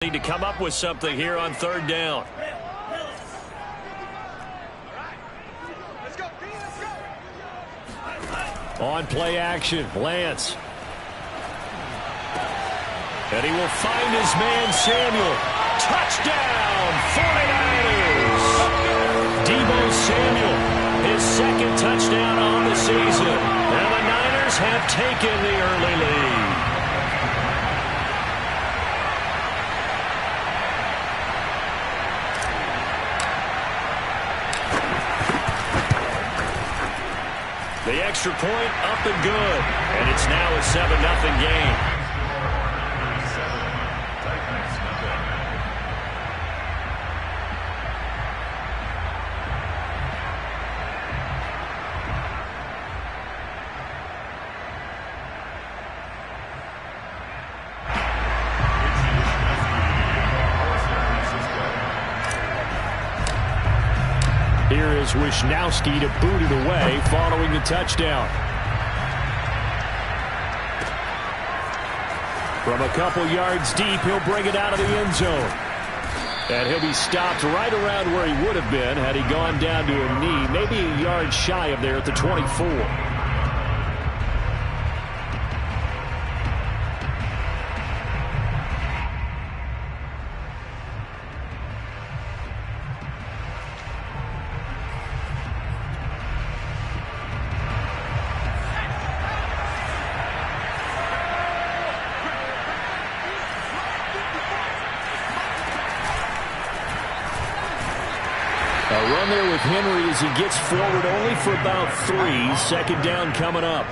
Need to come up with something here on third down. On play action, Lance. And he will find his man, Samuel. Touchdown, 49ers! Deebo Samuel, his second touchdown on the season. And the Niners have taken the early lead. The extra point up and good. And it's now a 7-0 game. Here is Wisnowski to boot it away following the touchdown. From a couple yards deep, he'll bring it out of the end zone. And he'll be stopped right around where he would have been had he gone down to a knee, maybe a yard shy of there at the 24. A run there with Henry as he gets forward only for about 3. Second down coming up.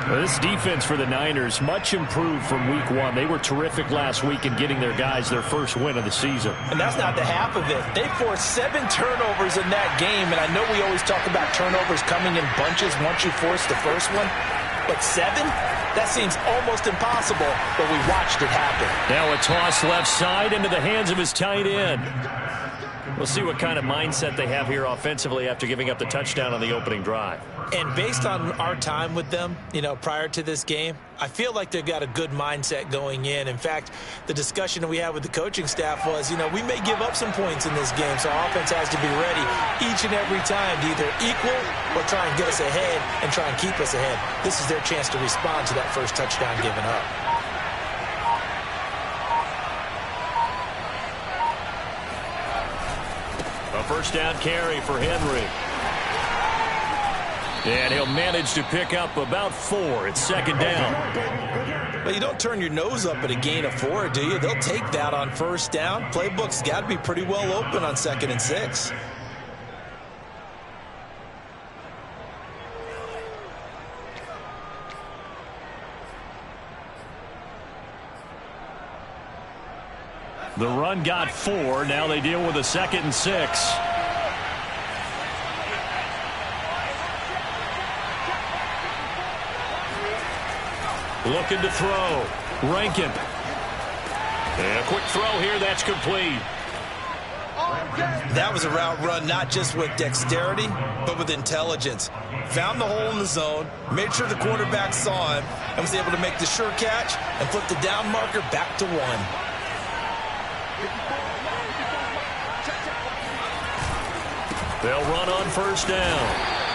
Well, this defense for the Niners, much improved from week 1. They were terrific last week in getting their guys their first win of the season. And that's not the half of it. They forced 7 turnovers in that game, and I know we always talk about turnovers coming in bunches once you force the first one. But 7? That seems almost impossible, but we watched it happen. Now a toss left side into the hands of his tight end. We'll see what kind of mindset they have here offensively after giving up the touchdown on the opening drive. And based on our time with them, prior to this game, I feel like they've got a good mindset going in. In fact, the discussion that we had with the coaching staff was, we may give up some points in this game, so our offense has to be ready each and every time to either equal or try and get us ahead and try and keep us ahead. This is their chance to respond to that first touchdown given up. A first down carry for Henry. And he'll manage to pick up about 4. It's second down. Well, you don't turn your nose up at a gain of 4, do you? They'll take that on first down. Playbook's got to be pretty well open on 2nd and 6. The run got 4. Now they deal with a 2nd and 6. Looking to throw. Rankin. And a quick throw here. That's complete. That was a route run not just with dexterity, but with intelligence. Found the hole in the zone, made sure the quarterback saw him, and was able to make the sure catch and flip the down marker back to 1. They'll run on first down.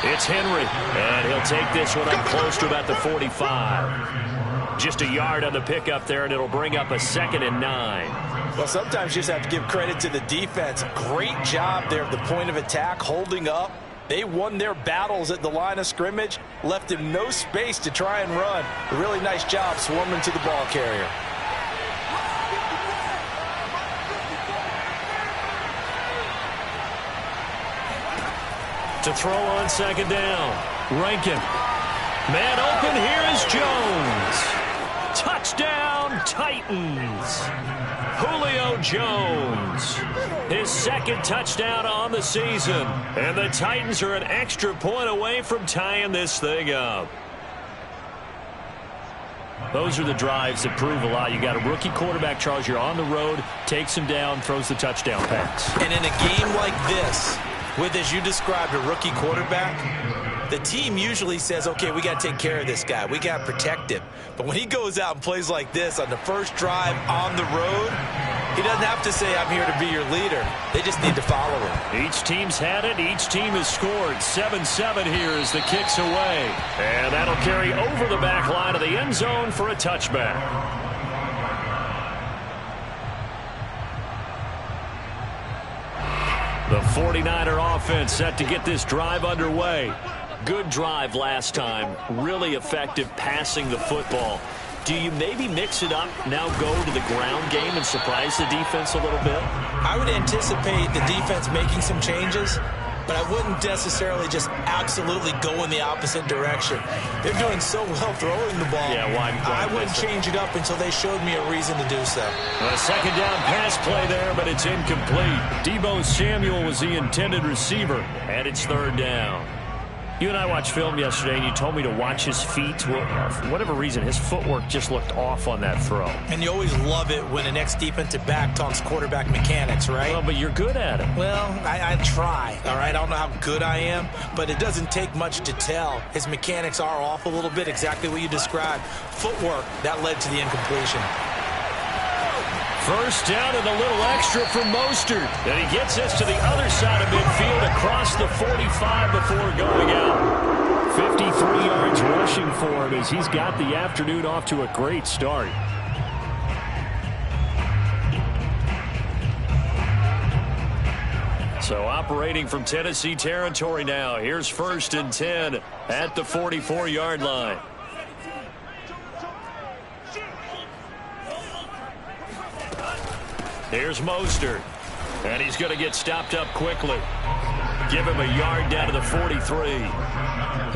It's Henry, and he'll take this one up close to about the 45. Just a yard on the pickup there, and it'll bring up a 2nd and 9. Well, sometimes you just have to give credit to the defense. Great job there at the point of attack, holding up. They won their battles at the line of scrimmage, left him no space to try and run. A really nice job swarming to the ball carrier. To throw on second down. Rankin. Man open. Here is Jones. Touchdown, Titans. Julio Jones. His 2nd touchdown on the season. And the Titans are an extra point away from tying this thing up. Those are the drives that prove a lot. You got a rookie quarterback, Charles. You're on the road, takes him down, throws the touchdown pass. And in a game like this, with, as you described, a rookie quarterback, the team usually says, okay, we got to take care of this guy. We got to protect him. But when he goes out and plays like this on the first drive on the road, He doesn't have to say, I'm here to be your leader. They just need to follow him. Each team's had it. Each team has scored. 7-7 here as the kick's away. And that'll carry over the back line of the end zone for a touchback. The 49er offense set to get this drive underway. Good drive last time. Really effective passing the football. Do you maybe mix it up, now go to the ground game and surprise the defense a little bit? I would anticipate the defense making some changes, but I wouldn't necessarily just absolutely go in the opposite direction. They're doing so well throwing the ball. Yeah, why I wouldn't change it up until they showed me a reason to do so. A second down pass play there, but it's incomplete. Deebo Samuel was the intended receiver, and it's third down. You and I watched film yesterday, and you told me to watch his feet. Well, for whatever reason, his footwork just looked off on that throw. And you always love it when an ex-defensive back talks quarterback mechanics, right? Well, but you're good at it. Well, I try, all right? I don't know how good I am, but it doesn't take much to tell. His mechanics are off a little bit, exactly what you described. Footwork, that led to the incompletion. First down and a little extra for Mostert. And he gets us to the other side of midfield across the 45 before going out. 53 yards rushing for him as he's got the afternoon off to a great start. So operating from Tennessee territory now. Here's 1st and 10 at the 44-yard line. Here's Mostert, and he's going to get stopped up quickly. Give him a yard down to the 43.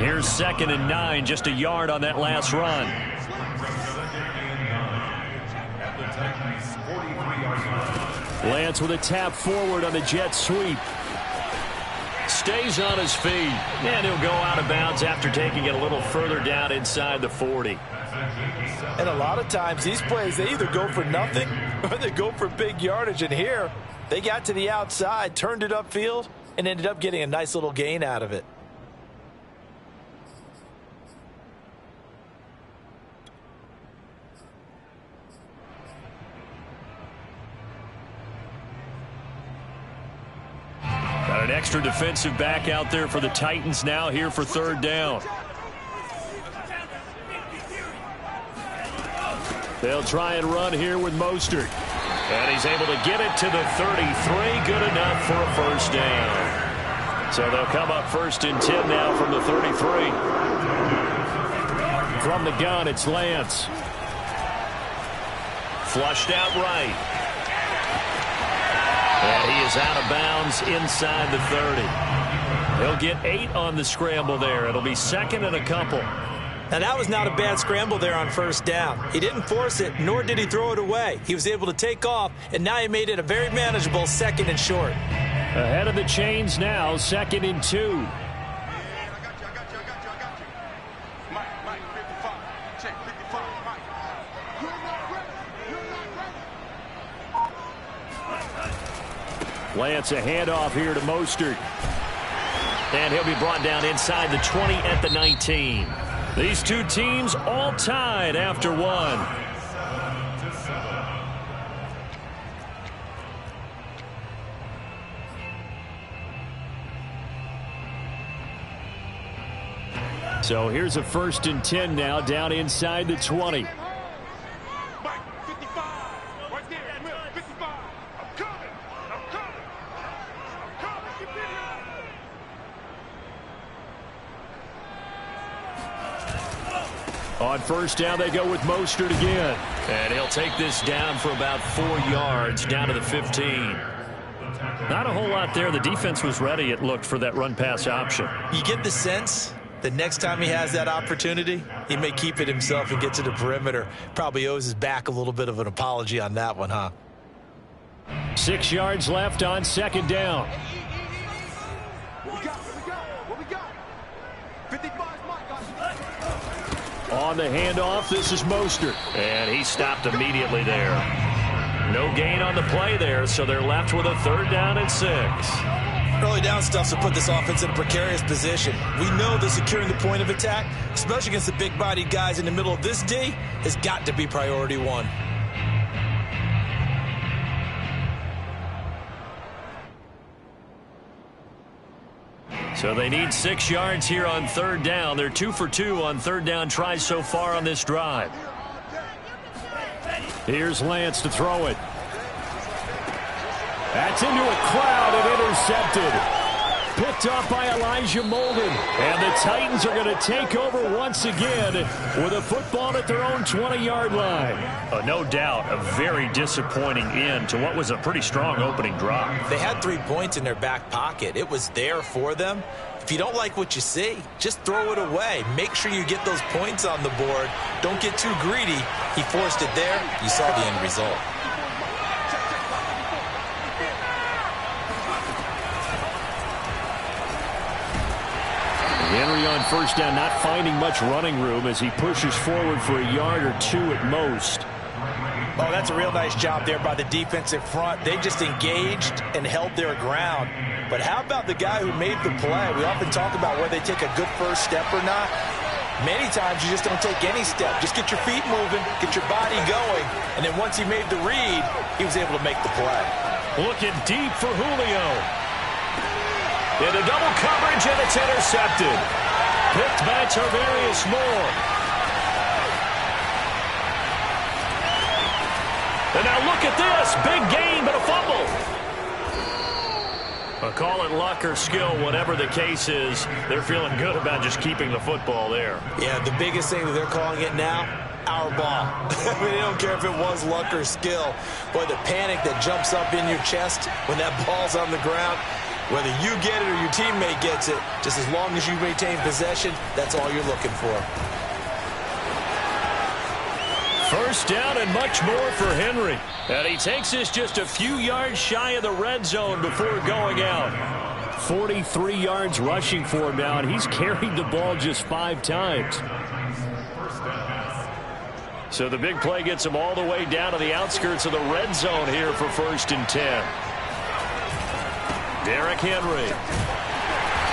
Here's 2nd and 9, just a yard on that last run. Lance with a tap forward on the jet sweep. Stays on his feet, and he'll go out of bounds after taking it a little further down inside the 40. And a lot of times these plays, they either go for nothing or they go for big yardage. And here, they got to the outside, turned it upfield, and ended up getting a nice little gain out of it. Got an extra defensive back out there for the Titans now here for 3rd down. They'll try and run here with Mostert. And he's able to get it to the 33. Good enough for a first down. So they'll come up 1st and 10 now from the 33. From the gun, it's Lance. Flushed out right. And he is out of bounds inside the 30. He'll get 8 on the scramble there. It'll be 2nd and a couple. Now, that was not a bad scramble there on 1st down. He didn't force it, nor did he throw it away. He was able to take off, and now he made it a very manageable 2nd and short. Ahead of the chains now, 2nd and 2. Lance, a handoff here to Mostert. And he'll be brought down inside the 20 at the 19. These two teams all tied after one. So here's a 1st and 10 now down inside the 20. On 1st down, they go with Mostert again. And he'll take this down for about 4 yards, down to the 15. Not a whole lot there. The defense was ready, it looked, for that run-pass option. You get the sense that next time he has that opportunity, he may keep it himself and get to the perimeter. Probably owes his back a little bit of an apology on that one, huh? 6 yards left on 2nd down. On the handoff, this is Mostert. And he stopped immediately there. No gain on the play there, so they're left with a 3rd down and 6. Early down stuff to put this offense in a precarious position. We know that securing the point of attack, especially against the big-bodied guys in the middle of this D, has got to be priority 1. So they need 6 yards here on third down. They're 2 for 2 on third down tries so far on this drive. Here's Lance to throw it. That's into a crowd and intercepted. Picked off by Elijah Molden. And the Titans are going to take over once again with a football at their own 20-yard line. No doubt a very disappointing end to what was a pretty strong opening drive. They had 3 points in their back pocket. It was there for them. If you don't like what you see, just throw it away. Make sure you get those points on the board. Don't get too greedy. He forced it there. You saw the end result. Henry on first down, not finding much running room as he pushes forward for a yard or 2 at most. Oh, that's a real nice job there by the defensive front. They just engaged and held their ground. But how about the guy who made the play? We often talk about whether they take a good first step or not. Many times you just don't take any step. Just get your feet moving, get your body going, and then once he made the read, he was able to make the play. Looking deep for Julio. Into double coverage, and it's intercepted. Picked by Tarvarius Moore. And now look at this. Big gain, but a fumble. Call it luck or skill, whatever the case is. They're feeling good about just keeping the football there. Yeah, the biggest thing that they're calling it now, our ball. I mean, they don't care if it was luck or skill. Boy, the panic that jumps up in your chest when that ball's on the ground, whether you get it or your teammate gets it, just as long as you maintain possession, that's all you're looking for. First down and much more for Henry. And he takes this just a few yards shy of the red zone before going out. 43 yards rushing for him now, and he's carried the ball just 5 times. So the big play gets him all the way down to the outskirts of the red zone here for 1st and 10. Derrick Henry.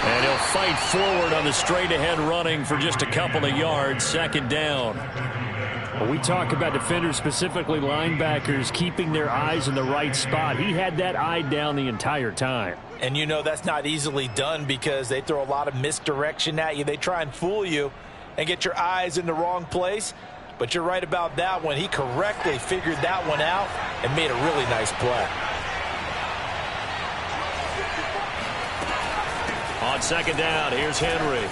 And he'll fight forward on the straight-ahead running for just a couple of yards. 2nd down. When we talk about defenders, specifically linebackers, keeping their eyes in the right spot, he had that eye down the entire time. And you know that's not easily done because they throw a lot of misdirection at you. They try and fool you and get your eyes in the wrong place. But you're right about that one. He correctly figured that one out and made a really nice play. On 2nd down, here's Henry.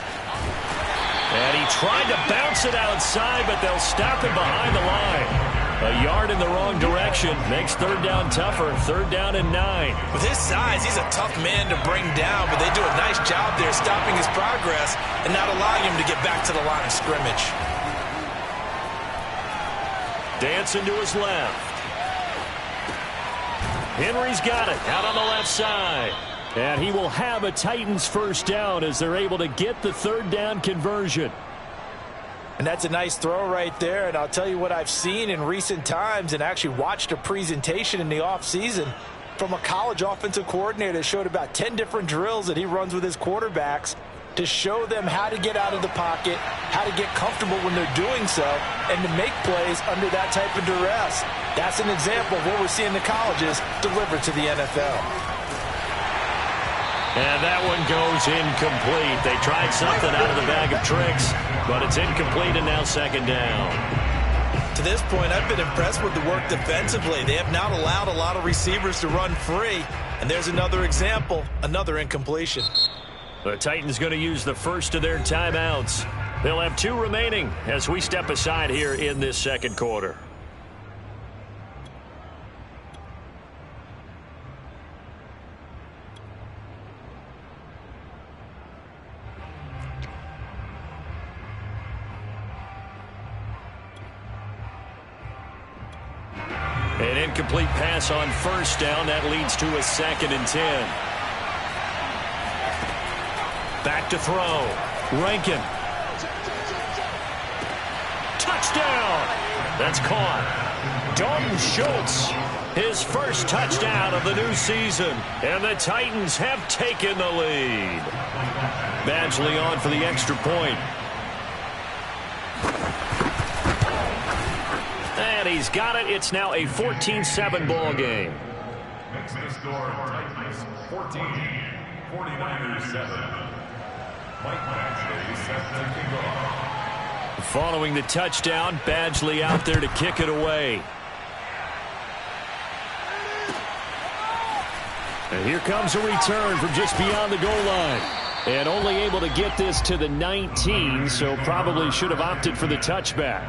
And he tried to bounce it outside, but they'll stop him behind the line. A yard in the wrong direction makes 3rd down tougher. 3rd down and 9. With his size, he's a tough man to bring down, but they do a nice job there stopping his progress and not allowing him to get back to the line of scrimmage. Dancing to his left. Henry's got it out on the left side. And he will have a Titans first down as they're able to get the 3rd down conversion. And that's a nice throw right there. And I'll tell you what I've seen in recent times and actually watched a presentation in the offseason from a college offensive coordinator that showed about 10 different drills that he runs with his quarterbacks to show them how to get out of the pocket, how to get comfortable when they're doing so, and to make plays under that type of duress. That's an example of what we're seeing the colleges deliver to the NFL. And that one goes incomplete. They tried something out of the bag of tricks, but it's incomplete and now 2nd down. To this point, I've been impressed with the work defensively. They have not allowed a lot of receivers to run free. And there's another example, another incompletion. The Titans going to use the first of their timeouts. They'll have 2 remaining as we step aside here in this 2nd quarter. An incomplete pass on first down. That leads to a 2nd and 10. Back to throw. Rankin. Touchdown. That's caught. Dalton Schultz. His first touchdown of the new season. And the Titans have taken the lead. Badgley on for the extra point. And he's got it. It's now a 14-7 ball game. Next to the score, Titans 14, 49ers 7. Following the touchdown, Badgley out there to kick it away. And here comes a return from just beyond the goal line. And only able to get this to the 19, so probably should have opted for the touchback.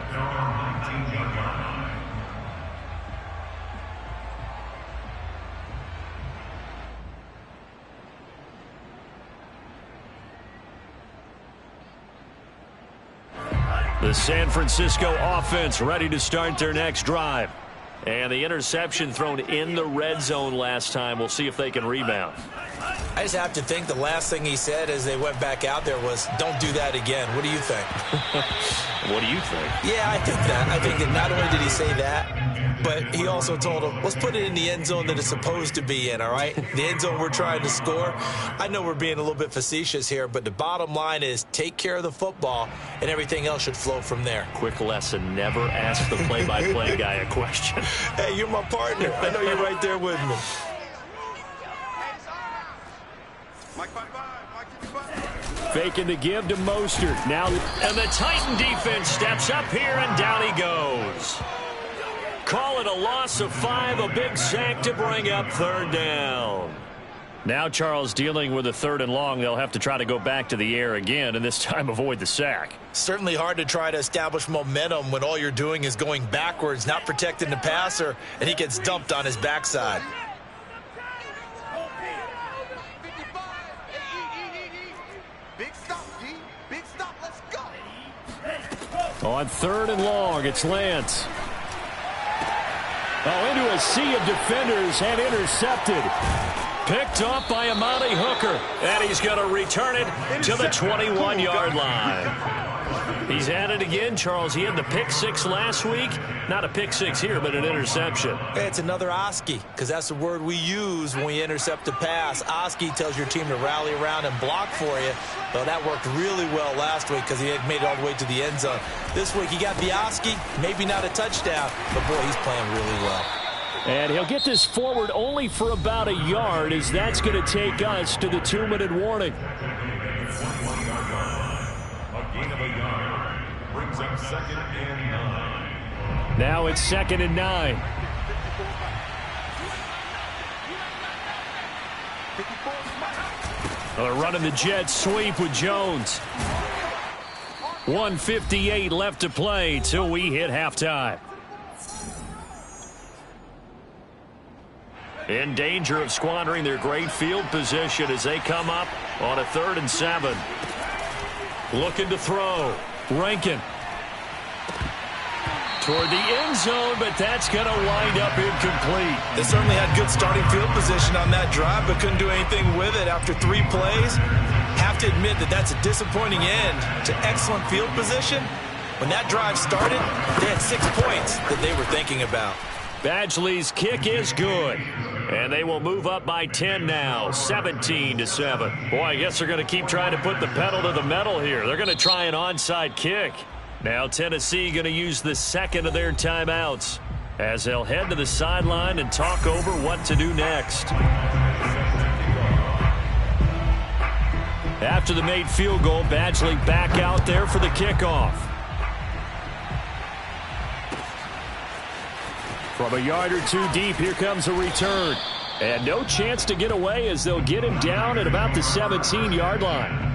The San Francisco offense ready to start their next drive. And the interception thrown in the red zone last time. We'll see if they can rebound. I just have to think the last thing he said as they went back out there was, don't do that again. What do you think? What do you think? Yeah, I think that. I think that not only did he say that, but he also told him, let's put it in the end zone that it's supposed to be in, all right? The end zone we're trying to score. I know we're being a little bit facetious here, but the bottom line is take care of the football, and everything else should flow from there. Quick lesson, never ask the play-by-play guy a question. Hey, you're my partner. I know you're right there with me. Faking the give to Mostert. Now, and the Titan defense steps up here, and down he goes. Call it a loss of 5, a big sack to bring up third down. Now Charles dealing with a 3rd and long. They'll have to try to go back to the air again, and this time avoid the sack. Certainly hard to try to establish momentum when all you're doing is going backwards, not protecting the passer, and he gets dumped on his backside. On 3rd and long, it's Lance. Oh, into a sea of defenders and intercepted. Picked off by Amani Hooker. And he's going to return it to the 21-yard line. He's at it again, Charles. He had the pick 6 last week. Not a pick 6 here, but an interception. It's another Oski, because that's the word we use when we intercept a pass. Oski tells your team to rally around and block for you. Well, that worked really well last week because he had made it all the way to the end zone. This week he got the Oski, maybe not a touchdown, but boy, he's playing really well. And he'll get this forward only for about a yard, as that's going to take us to the 2-minute warning. Now it's 2nd and 9. They're running the jet sweep with Jones. 1:58 left to play till we hit halftime. In danger of squandering their great field position as they come up on a 3rd and 7. Looking to throw. Rankin. Toward the end zone, but that's going to wind up incomplete. They certainly had good starting field position on that drive, but couldn't do anything with it after 3 plays. Have to admit that that's a disappointing end to excellent field position. When that drive started, they had 6 points that they were thinking about. Badgley's kick is good. And they will move up by 10 now, 17-7. Boy, I guess they're going to keep trying to put the pedal to the metal here. They're going to try an onside kick. Now Tennessee going to use the 2nd of their timeouts as they'll head to the sideline and talk over what to do next. After the made field goal, Badgley back out there for the kickoff. From a yard or 2 deep, here comes a return. And no chance to get away as they'll get him down at about the 17-yard line.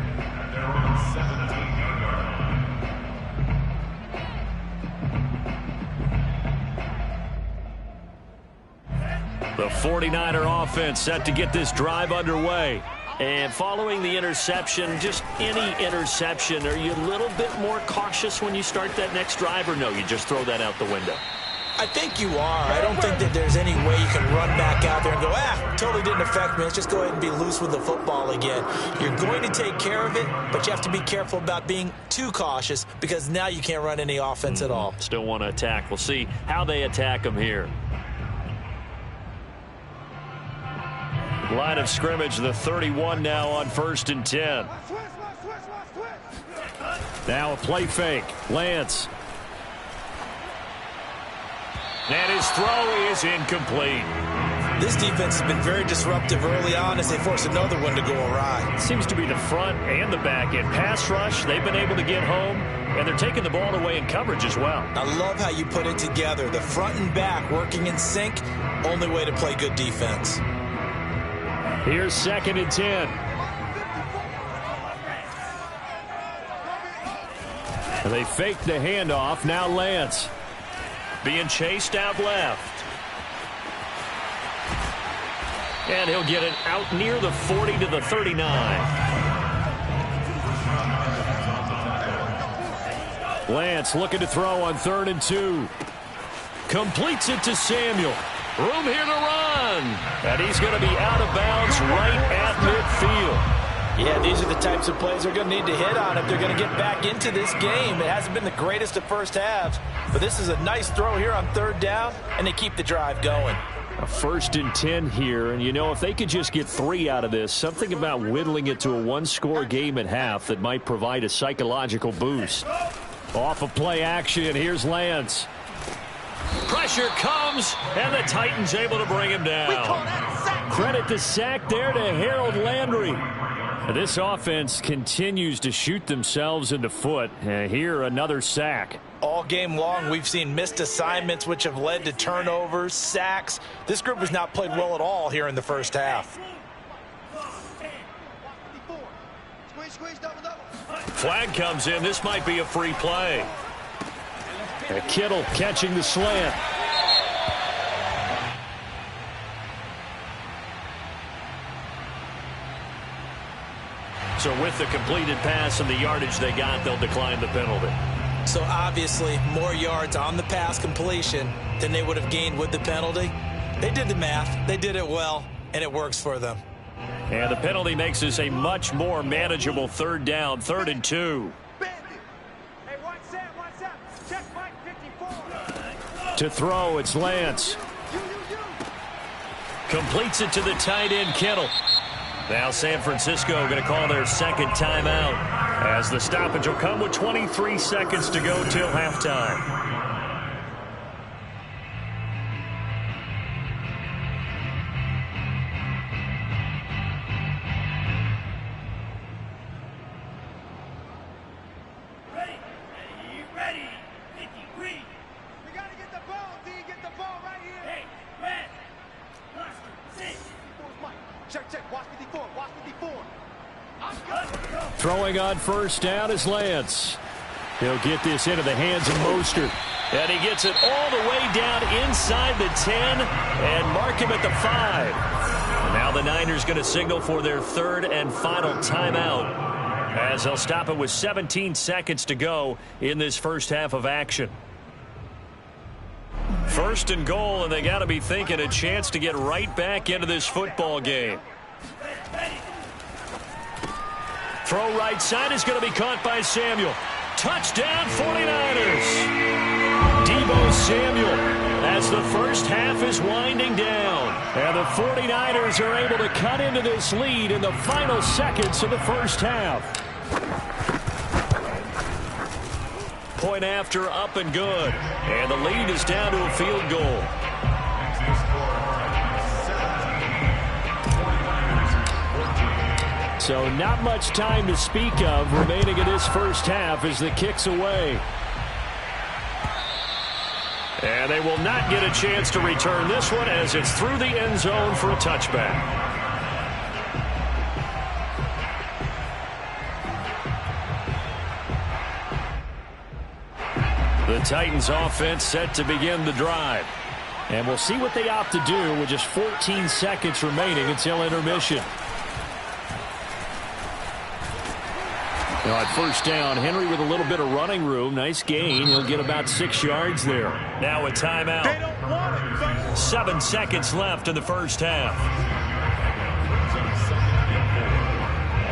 The 49er offense set to get this drive underway. And following the interception, just any interception, are you a little bit more cautious when you start that next drive, or no, you just throw that out the window? I think you are. I don't think that there's any way you can run back out there and go, totally didn't affect me. Let's just go ahead and be loose with the football again. You're going to take care of it, but you have to be careful about being too cautious because now you can't run any offense at all. Still want to attack. We'll see how they attack them here. Line of scrimmage, the 31 now on 1st and 10. Now a play fake. Lance. And his throw is incomplete. This defense has been very disruptive early on as they force another one to go awry. Seems to be the front and the back end. Pass rush, they've been able to get home, and they're taking the ball away in coverage as well. I love how you put it together. The front and back working in sync, only way to play good defense. Here's 2nd and 10. They fake the handoff. Now Lance being chased out left. And he'll get it out near the 40 to the 39. Lance looking to throw on 3rd and 2. Completes it to Samuel. Room here to run. And he's going to be out of bounds right at midfield. Yeah, these are the types of plays they're going to need to hit on if they're going to get back into this game. It hasn't been the greatest of first halves, but this is a nice throw here on 3rd down, and they keep the drive going. A 1st and 10 here, and you know, if they could just get 3 out of this, something about whittling it to a one-score game at half that might provide a psychological boost. Off of play action, here's Lance. Pressure comes, and the Titans able to bring him down. Credit the sack there to Harold Landry. This offense continues to shoot themselves in the foot. Here, another sack. All game long, we've seen missed assignments, which have led to turnovers, sacks. This group has not played well at all here in the first half. Flag comes in. This might be a free play. Kittle catching the slant. So with the completed pass and the yardage they got, they'll decline the penalty. So obviously more yards on the pass completion than they would have gained with the penalty. They did the math. They did it well, and it works for them. And the penalty makes this a much more manageable 3rd down, 3rd and 2. To throw, it's Lance. Completes it to the tight end, Kittle. Now San Francisco going to call their 2nd timeout as the stoppage will come with 23 seconds to go till halftime. Throwing on 1st down is Lance. He'll get this into the hands of Mostert. And he gets it all the way down inside the 10 and mark him at the 5. And now the Niners going to signal for their 3rd and final timeout as they'll stop it with 17 seconds to go in this first half of action. 1st and goal, and they got to be thinking a chance to get right back into this football game. Throw right side is going to be caught by Samuel. Touchdown 49ers. Deebo Samuel as the first half is winding down. And the 49ers are able to cut into this lead in the final seconds of the first half. Point after, up and good. And the lead is down to a field goal. So not much time to speak of remaining in this first half as the kick's away. And they will not get a chance to return this one as it's through the end zone for a touchback. The Titans offense set to begin the drive. And we'll see what they opt to do with just 14 seconds remaining until intermission. Now at 1st down, Henry with a little bit of running room. Nice gain. He'll get about 6 yards there. Now a timeout. 7 seconds left in the first half.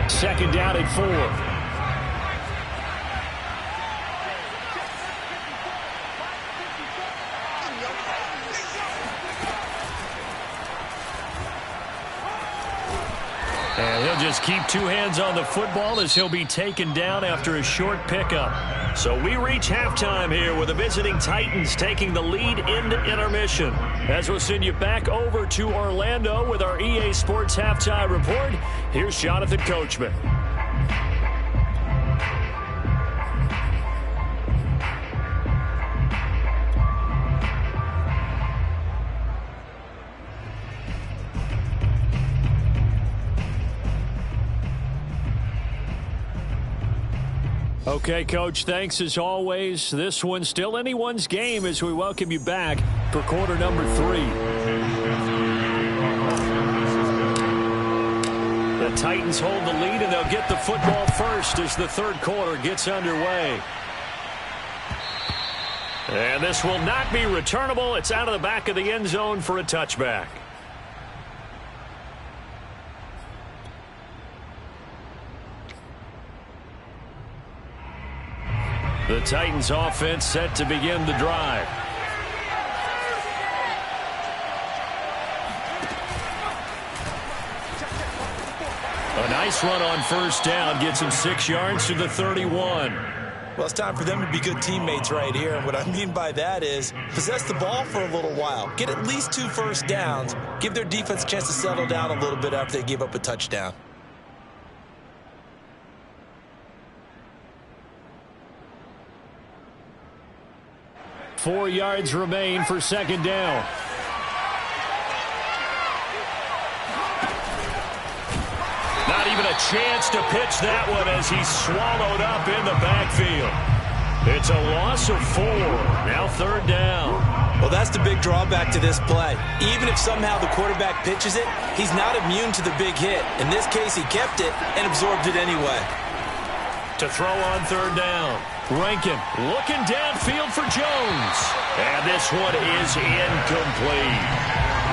2nd down and 4. And he'll just keep two hands on the football as he'll be taken down after a short pickup. So we reach halftime here with the visiting Titans taking the lead into intermission. As we'll send you back over to Orlando with our EA Sports Halftime Report, here's Jonathan Coachman. Okay, Coach, thanks as always. This one's still anyone's game as we welcome you back for quarter number 3. The Titans hold the lead, and they'll get the football first as the third quarter gets underway. And this will not be returnable. It's out of the back of the end zone for a touchback. The Titans offense set to begin the drive. A nice run on first down gets him 6 yards to the 31. Well, it's time for them to be good teammates right here. And what I mean by that is possess the ball for a little while. Get at least 2 first downs. Give their defense a chance to settle down a little bit after they give up a touchdown. Four yards remain for second down. Not even a chance to pitch that one as he's swallowed up in the backfield. It's a loss of 4. Now third down. Well, that's the big drawback to this play. Even if somehow the quarterback pitches it, he's not immune to the big hit. In this case, he kept it and absorbed it anyway. To throw on third down. Rankin looking downfield for Jones. And this one is incomplete.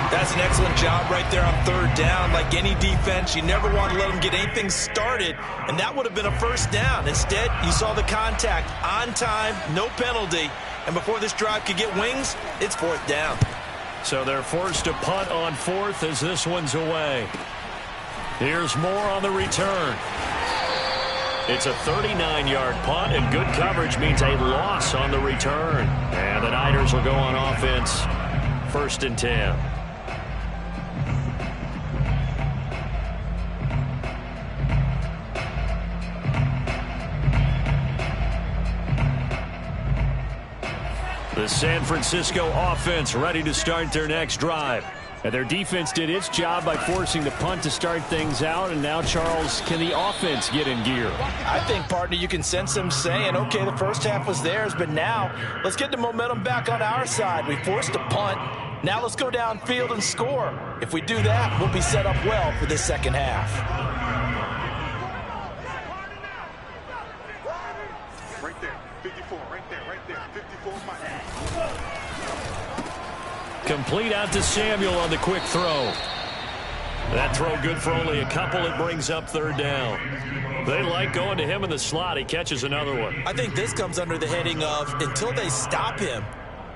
That's an excellent job right there on third down. Like any defense, you never want to let them get anything started, and that would have been a first down. Instead, you saw the contact on time, no penalty, and before this drive could get wings, it's fourth down. So they're forced to punt on fourth as this one's away. Here's more on the return. It's a 39-yard punt, and good coverage means a loss on the return. And the Niners will go on offense, 1st and 10. The San Francisco offense ready to start their next drive. And their defense did its job by forcing the punt to start things out. And now, Charles, can the offense get in gear? I think, partner, you can sense them saying, okay, the first half was theirs, but now let's get the momentum back on our side. We forced a punt. Now let's go downfield and score. If we do that, we'll be set up well for this second half. Right there, 54, right there, 54 is my half. Complete out to Samuel on the quick throw. That throw good for only a couple. It brings up third down. They like going to him in the slot. He catches another one. I think this comes under the heading of until they stop him,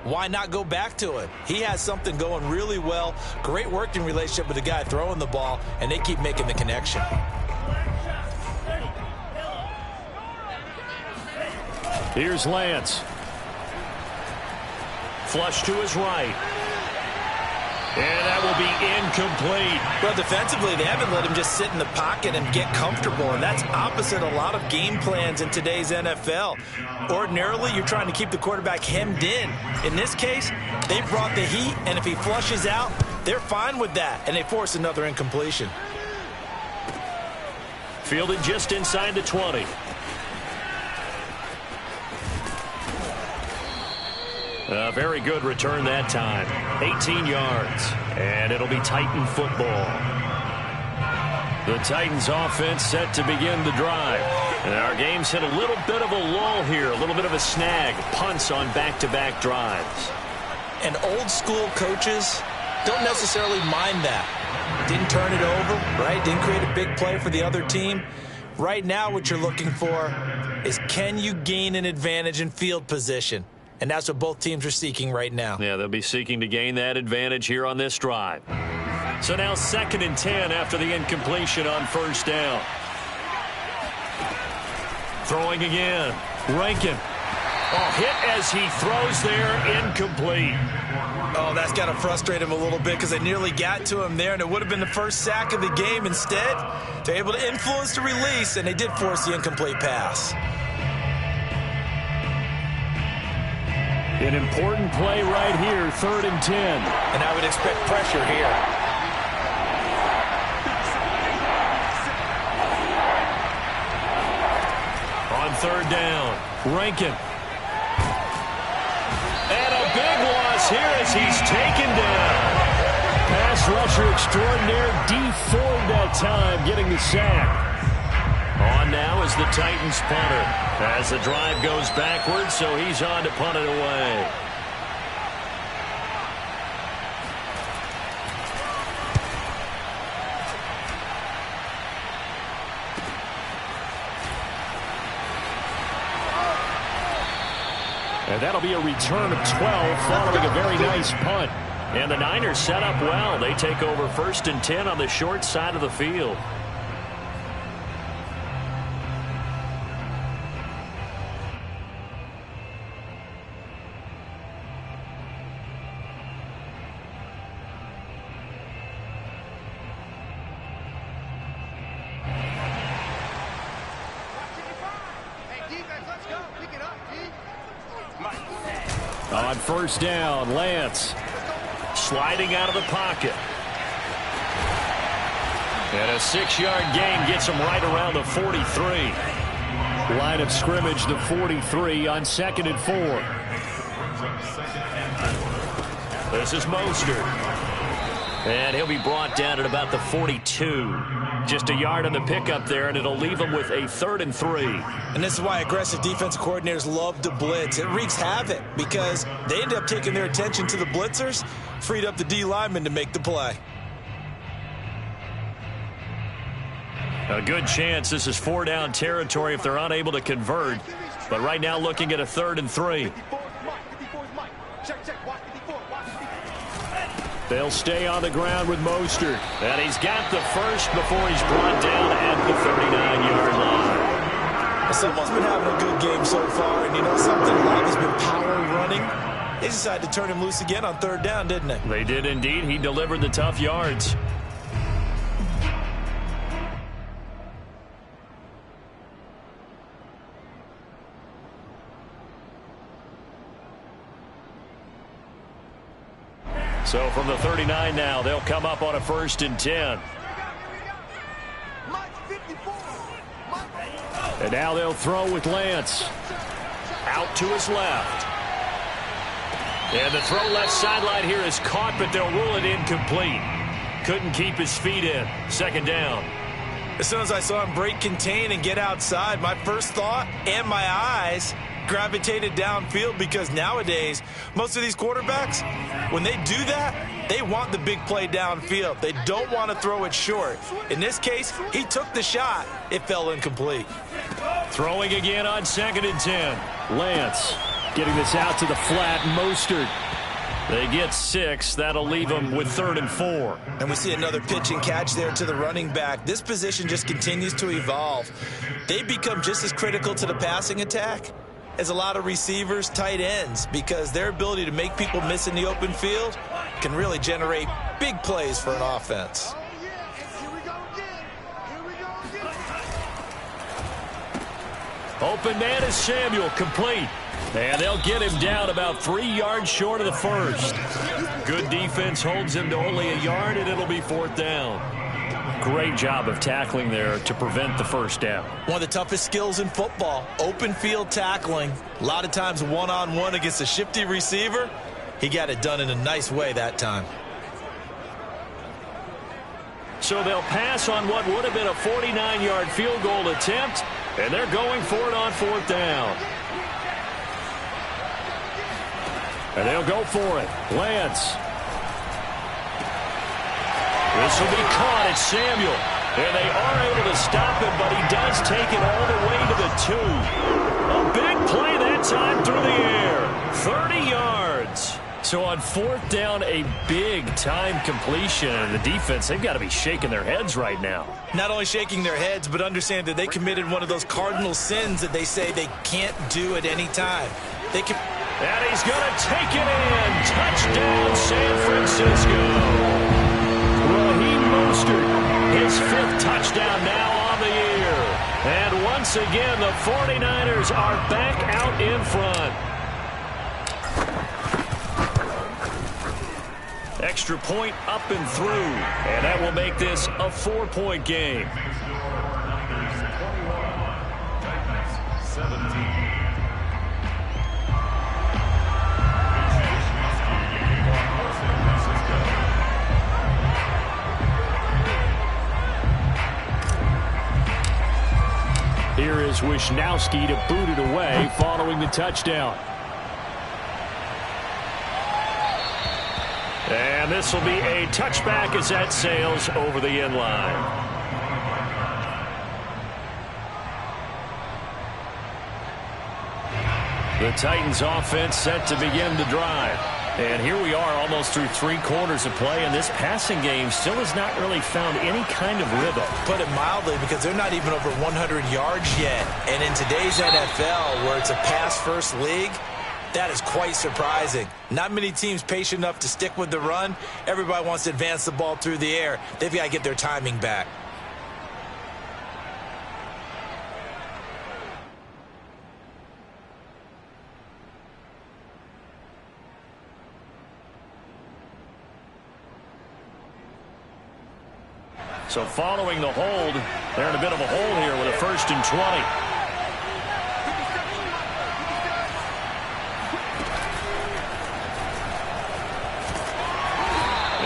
why not go back to it? He has something going really well. Great working relationship with the guy throwing the ball, and they keep making the connection. Here's Lance. Flush to his right. And that will be incomplete. Well, defensively, they haven't let him just sit in the pocket and get comfortable, and that's opposite a lot of game plans in today's NFL. Ordinarily, you're trying to keep the quarterback hemmed in. In this case, they brought the heat, and if he flushes out, they're fine with that, and they force another incompletion. Fielded just inside the 20. A very good return that time. 18 yards. And it'll be Titan football. The Titans offense set to begin the drive. And our game's hit a little bit of a lull here. A little bit of a snag. Punts on back-to-back drives. And old school coaches don't necessarily mind that. Didn't turn it over, right? Didn't create a big play for the other team. Right now what you're looking for is, can you gain an advantage in field position? And that's what both teams are seeking right now. Yeah, they'll be seeking to gain that advantage here on this drive. So now 2nd and 10 after the incompletion on first down. Throwing again. Rankin. Oh, hit as he throws there, incomplete. Oh, that's got to frustrate him a little bit because they nearly got to him there, and it would have been the first sack of the game. Instead, they're able to influence the release, and they did force the incomplete pass. An important play right here, 3rd and 10. And I would expect pressure here. On 3rd down, Rankin. And a big loss here as he's taken down. Pass rusher extraordinaire, Dee Ford that time, getting the sack. On now is the Titans punter as the drive goes backwards, so he's on to punt it away. And that'll be a return of 12 following a very nice punt. And the Niners set up well. They take over 1st and 10 on the short side of the field. On 1st down, Lance sliding out of the pocket. And a 6-yard gain gets him right around the 43. Line of scrimmage, the 43 on 2nd and 4. This is Mostert. And he'll be brought down at about the 42. Just a yard on the pickup there, and it'll leave him with a 3rd and 3. And this is why aggressive defensive coordinators love to blitz. It wreaks havoc because they end up taking their attention to the blitzers, freed up the D lineman to make the play. A good chance this is 4-down territory if they're unable to convert. But right now looking at a 3rd and 3. They'll stay on the ground with Mostert. And he's got the first before he's brought down at the 39-yard line. Someone's been having a good game so far, and you know something? A lot has been power running. They decided to turn him loose again on 3rd down, didn't they? They did indeed. He delivered the tough yards. So from the 39 now, they'll come up on a 1st and 10. And now they'll throw with Lance. Out to his left. And the throw left sideline here is caught, but they'll rule it incomplete. Couldn't keep his feet in. 2nd down. As soon as I saw him break contain and get outside, my first thought and my eyes gravitated downfield because nowadays, most of these quarterbacks, when they do that, they want the big play downfield. They don't want to throw it short. In this case, he took the shot. It fell incomplete. Throwing again on 2nd and 10. Lance getting this out to the flat. Mostert. They get 6. That'll leave them with 3rd and 4. And we see another pitch and catch there to the running back. This position just continues to evolve. They become just as critical to the passing attack as a lot of receivers, tight ends, because their ability to make people miss in the open field can really generate big plays for an offense. Open man is Samuel, complete. And they'll get him down about 3 yards short of the first. Good defense holds him to only a yard, and it'll be 4th down. Great job of tackling there to prevent the 1st down. One of the toughest skills in football, open field tackling. A lot of times one-on-one against a shifty receiver. He got it done in a nice way that time. So they'll pass on what would have been a 49-yard field goal attempt, and they're going for it on 4th down. And they'll go for it. Lance. This will be caught at Samuel. And they are able to stop him, but he does take it all the way to the 2. A big play that time through the air. 30 yards. So on fourth down, a big-time completion. And the defense, they've got to be shaking their heads right now. Not only shaking their heads, but understand that they committed one of those cardinal sins that they say they can't do at any time. And he's going to take it in. Touchdown, San Francisco. Raheem Mostert, his 5th touchdown now on the year. And once again, the 49ers are back out in front. Extra point up and through. And that will make this a 4-point game. Here is Wisnowski to boot it away following the touchdown. And this will be a touchback as that sails over the end line. The Titans offense set to begin the drive. And here we are almost through 3 quarters of play, and this passing game still has not really found any kind of rhythm. Put it mildly, because they're not even over 100 yards yet. And in today's NFL, where it's a pass-first league, that is quite surprising. Not many teams patient enough to stick with the run. Everybody wants to advance the ball through the air. They've got to get their timing back. So following the hold, they're in a bit of a hole here with a 1st and 20.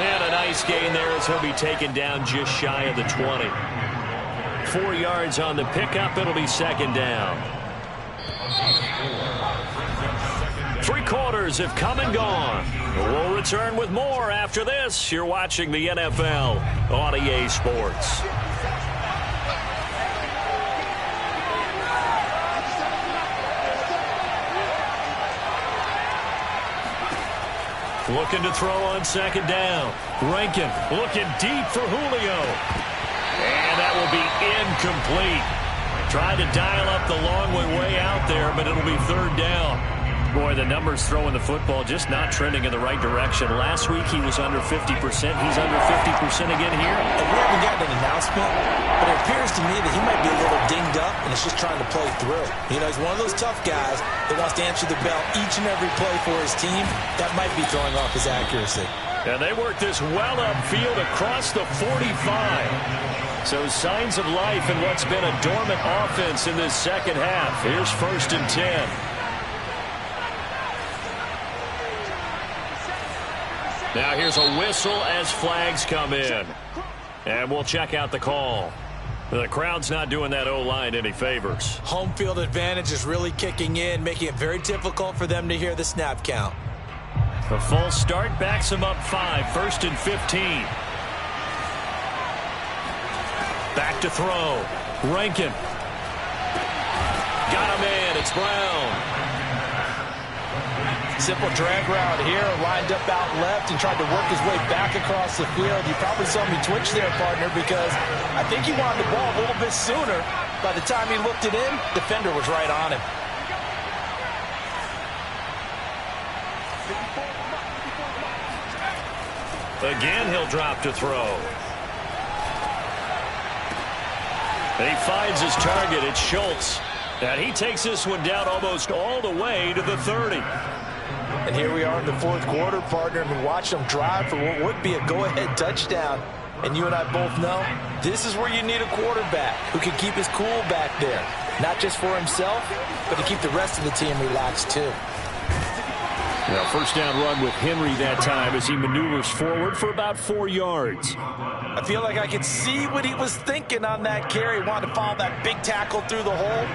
And a nice gain there as he'll be taken down just shy of the 20. 4 yards on the pickup. It'll be 2nd down. 3 quarters have come and gone. We'll return with more after this. You're watching the NFL on EA Sports. Looking to throw on 2nd down. Rankin looking deep for Julio. And that will be incomplete. Tried to dial up the long way out there, but it'll be 3rd down. Boy, the numbers throwing the football just not trending in the right direction. Last week he was under 50%. He's under 50% again here. And we haven't gotten an announcement, but it appears to me that he might be a little dinged up, and it's just trying to play through. You know, he's one of those tough guys that wants to answer the bell each and every play for his team. That might be throwing off his accuracy. And they work this well upfield across the 45. So signs of life in what's been a dormant offense in this second half. Here's 1st and 10. Now here's a whistle as flags come in. And we'll check out the call. The crowd's not doing that O-line any favors. Home field advantage is really kicking in, making it very difficult for them to hear the snap count. A false start backs them up 5. 1st and 15. Back to throw. Rankin. Got him in. It's Brown. Simple drag route here, lined up out left and tried to work his way back across the field. You probably saw me twitch there, partner, because I think he wanted the ball a little bit sooner. By the time he looked it in, defender was right on him. Again, he'll drop to throw. And he finds his target. It's Schultz. And he takes this one down almost all the way to the 30. And here we are in the 4th quarter, partner, and we watched them drive for what would be a go-ahead touchdown. And you and I both know this is where you need a quarterback who can keep his cool back there. Not just for himself, but to keep the rest of the team relaxed too. Now, 1st down run with Henry that time as he maneuvers forward for about 4 yards. I feel like I could see what he was thinking on that carry. Wanted to follow that big tackle through the hole.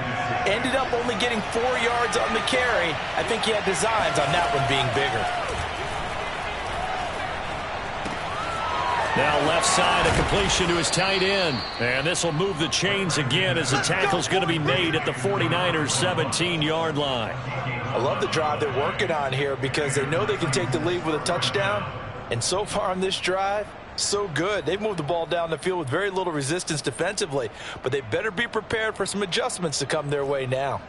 Ended up only getting 4 yards on the carry. I think he had designs on that one being bigger. Now left side, a completion to his tight end. And this will move the chains again as the tackle's going to be made at the 49ers' 17-yard line. I love the drive they're working on here because they know they can take the lead with a touchdown. And so far on this drive, so good. They've moved the ball down the field with very little resistance defensively, but they better be prepared for some adjustments to come their way now.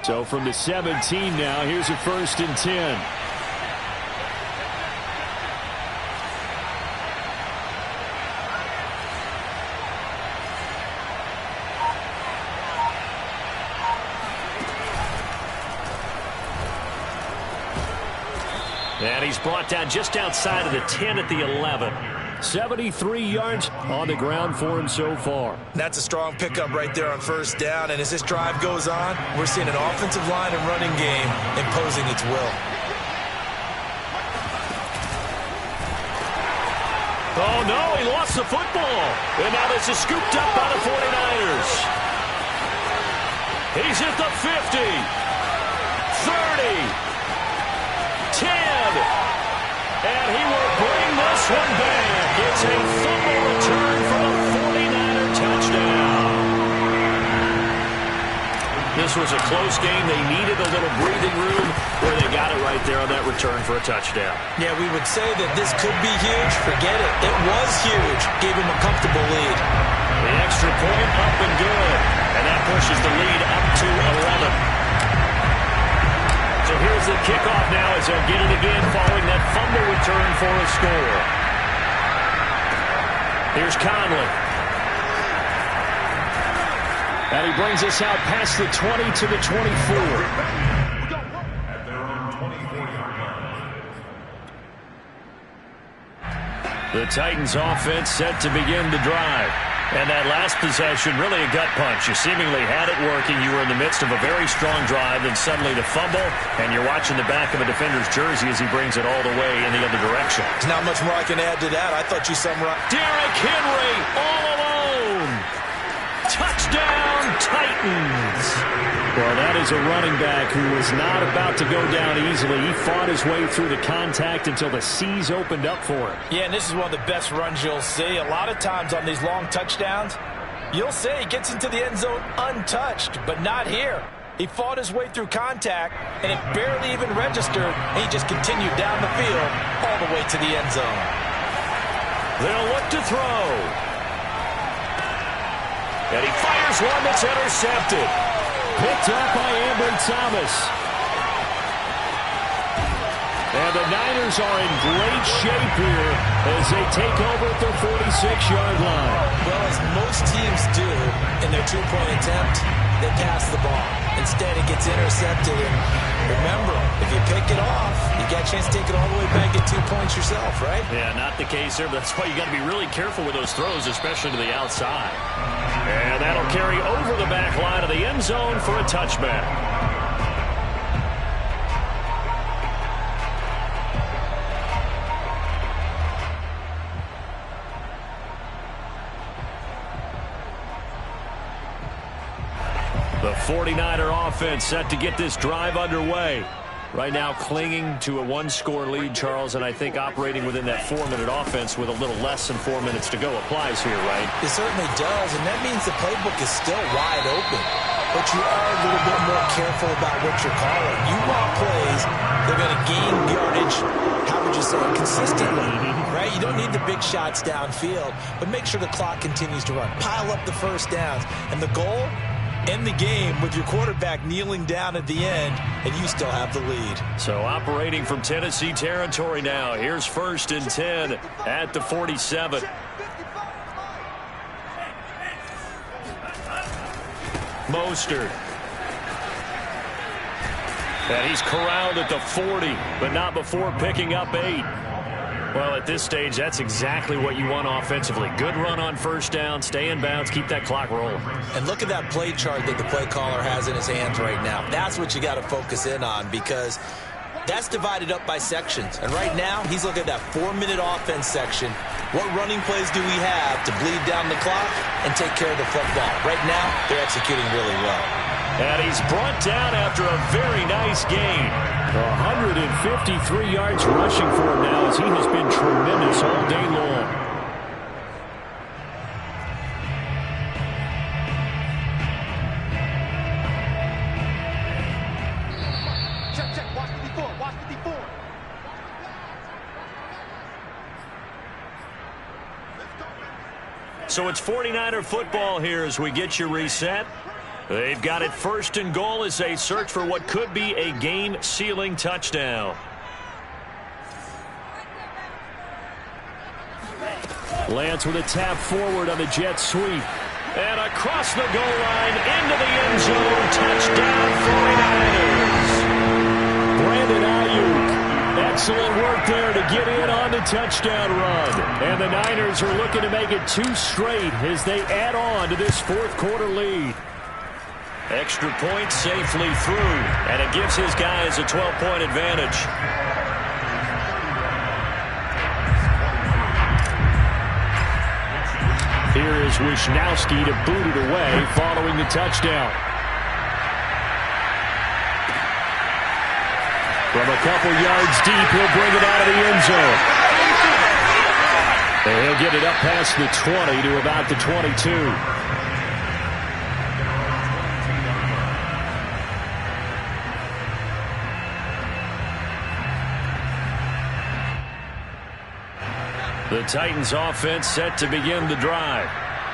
So from the 17 now, here's a 1st and 10. And he's brought down just outside of the 10 at the 11. 73 yards on the ground for him so far. That's a strong pickup right there on 1st down. And as this drive goes on, we're seeing an offensive line and running game imposing its will. Oh, no, he lost the football. And now this is scooped up by the 49ers. He's at the 50, 30. 10, and he will bring this one back. It's a fumble return for a 49er touchdown. This was a close game. They needed a little breathing room where they got it right there on that return for a touchdown. Yeah, we would say that this could be huge. Forget it. It was huge. Gave him a comfortable lead. The extra point up and good, and that pushes the lead up to 11. So here's the kickoff now as they'll get it again following that fumble return for a score. Here's Conley. And he brings us out past the 20 to the 24. At their own 24-yard line. The Titans offense set to begin the drive. And that last possession, really a gut punch. You seemingly had it working. You were in the midst of a very strong drive, then suddenly the fumble, and you're watching the back of a defender's jersey as he brings it all the way in the other direction. There's not much more I can add to that. I thought you summarized. Derrick Henry all alone. Touchdown, Titans. Well, that is a running back who was not about to go down easily. He fought his way through the contact until the seas opened up for him. Yeah, and this is one of the best runs you'll see. A lot of times on these long touchdowns, you'll say he gets into the end zone untouched, but not here. He fought his way through contact, and it barely even registered, and he just continued down the field all the way to the end zone. They'll look to throw. And he fires one that's intercepted. Picked up by Ambry Thomas. And the Niners are in great shape here as they take over at their 46-yard line. Well, as most teams do in their two-point attempt, they pass the ball. Instead, it gets intercepted. And remember, if you pick it off, you got a chance to take it all the way back, get 2 points yourself, right? Yeah, not the case there, but that's why you got to be really careful with those throws, especially to the outside. And that'll carry over the back line of the end zone for a touchback. The 49er offense set to get this drive underway. Right now clinging to a one-score lead, Charles, and I think operating within that 4-minute offense with a little less than 4 minutes to go applies here, right? It certainly does, and that means the playbook is still wide open. But you are a little bit more careful about what you're calling. You want plays, they're going to gain yardage, how would you say, consistently, right? You don't need the big shots downfield, but make sure the clock continues to run. Pile up the first downs, and the goal, end the game with your quarterback kneeling down at the end, and you still have the lead. So operating from Tennessee territory now. Here's 1st and 10 at the 47. Mostert. And he's corralled at the 40, but not before picking up 8. Well, at this stage, that's exactly what you want offensively. Good run on 1st down, stay in bounds, keep that clock rolling. And look at that play chart that the play caller has in his hands right now. That's what you got to focus in on because that's divided up by sections. And right now, he's looking at that 4-minute offense section. What running plays do we have to bleed down the clock and take care of the football? Right now, they're executing really well. And he's brought down after a very nice gain. 153 yards rushing for him now as he has been tremendous all day long. So it's 49er football here as we get you reset. They've got it 1st and goal as they search for what could be a game-sealing touchdown. Lance with a tap forward on the jet sweep. And across the goal line into the end zone. Touchdown 49ers. Brandon Ayuk. Excellent work there to get in on the touchdown run. And the Niners are looking to make it 2 straight as they add on to this 4th quarter lead. Extra point safely through. And it gives his guys a 12-point advantage. Here is Wisnowski to boot it away following the touchdown. From a couple yards deep, he'll bring it out of the end zone. And he'll get it up past the 20 to about the 22. The Titans offense set to begin the drive.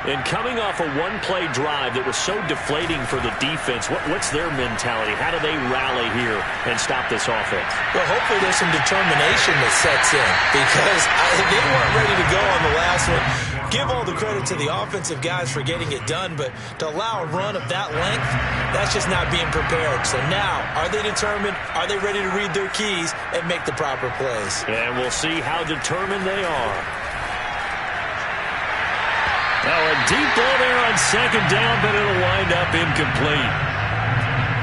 And coming off a one-play drive that was so deflating for the defense, what's their mentality? How do they rally here and stop this offense? Well, hopefully there's some determination that sets in because they weren't ready to go on the last one. Give all the credit to the offensive guys for getting it done, but to allow a run of that length, that's just not being prepared. So now, are they determined? Are they ready to read their keys and make the proper plays? And we'll see how determined they are. Now a deep ball there on 2nd down, but it'll wind up incomplete.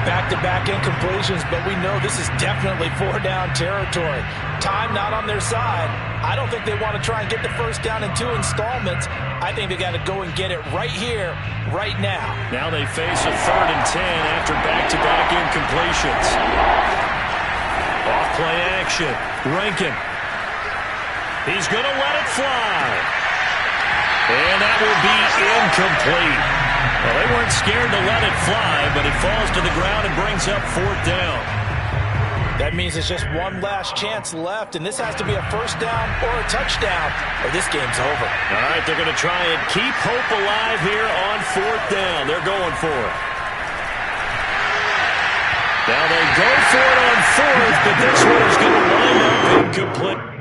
Back-to-back incompletions, but we know this is definitely 4-down territory. Time not on their side. I don't think they want to try and get the 1st down in 2 installments. I think they got to go and get it right here, right now. Now they face a 3rd and 10 after back-to-back incompletions. Off-play action. Rankin. He's going to let it fly. And that will be incomplete. Well, they weren't scared to let it fly, but it falls to the ground and brings up 4th down. That means there's just one last chance left, and this has to be a 1st down or a touchdown, or this game's over. All right, they're going to try and keep hope alive here on 4th down. They're going for it. Now they go for it on 4th, but this one is going to wind up incomplete.